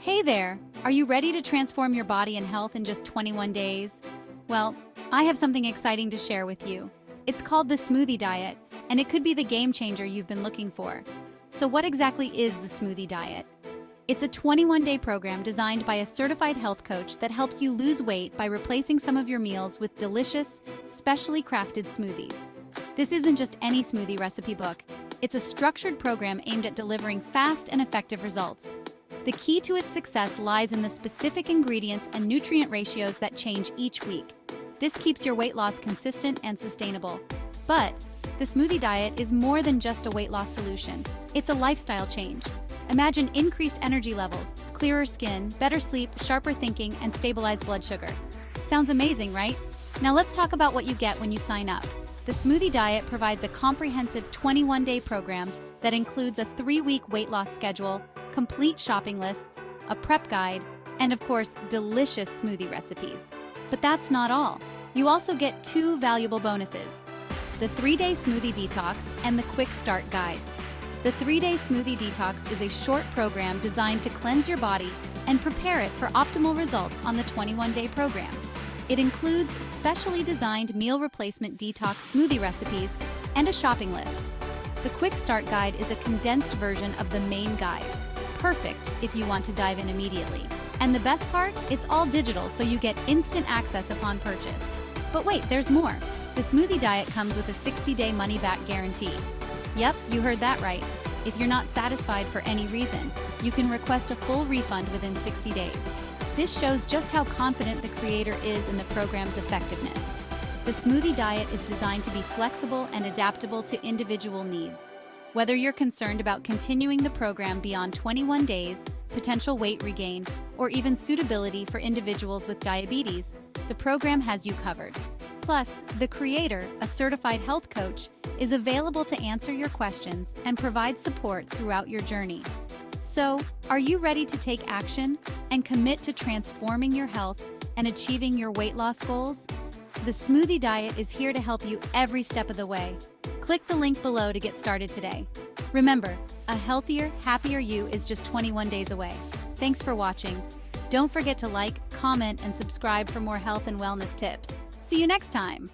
Hey there! Are you ready to transform your body and health in just 21 days? Well, I have something exciting to share with you. It's called the Smoothie Diet, and it could be the game changer you've been looking for. So what exactly is the Smoothie Diet? It's a 21-day program designed by a certified health coach that helps you lose weight by replacing some of your meals with delicious, specially crafted smoothies. This isn't just any smoothie recipe book. It's a structured program aimed at delivering fast and effective results. The key to its success lies in the specific ingredients and nutrient ratios that change each week. This keeps your weight loss consistent and sustainable. But the Smoothie Diet is more than just a weight loss solution. It's a lifestyle change. Imagine increased energy levels, clearer skin, better sleep, sharper thinking, and stabilized blood sugar. Sounds amazing, right? Now let's talk about what you get when you sign up. The Smoothie Diet provides a comprehensive 21-day program that includes a 3-week weight loss schedule, complete shopping lists, a prep guide, and of course, delicious smoothie recipes. But that's not all. You also get 2 valuable bonuses: the 3-day smoothie detox and the quick start guide. The 3-day smoothie detox is a short program designed to cleanse your body and prepare it for optimal results on the 21-day program. It includes specially designed meal replacement detox smoothie recipes and a shopping list. The quick start guide is a condensed version of the main guide, perfect if you want to dive in immediately. And the best part, it's all digital, so you get instant access upon purchase. But wait, there's more. The Smoothie Diet comes with a 60-day money-back guarantee. Yep, you heard that right. If you're not satisfied for any reason, you can request a full refund within 60 days. This shows just how confident the creator is in the program's effectiveness. The Smoothie Diet is designed to be flexible and adaptable to individual needs. Whether you're concerned about continuing the program beyond 21 days, potential weight regain, or even suitability for individuals with diabetes, the program has you covered. Plus, the creator, a certified health coach, is available to answer your questions and provide support throughout your journey. So, are you ready to take action and commit to transforming your health and achieving your weight loss goals? The Smoothie Diet is here to help you every step of the way. Click the link below to get started today. Remember, a healthier, happier you is just 21 days away. Thanks for watching. Don't forget to like, comment, and subscribe for more health and wellness tips. See you next time!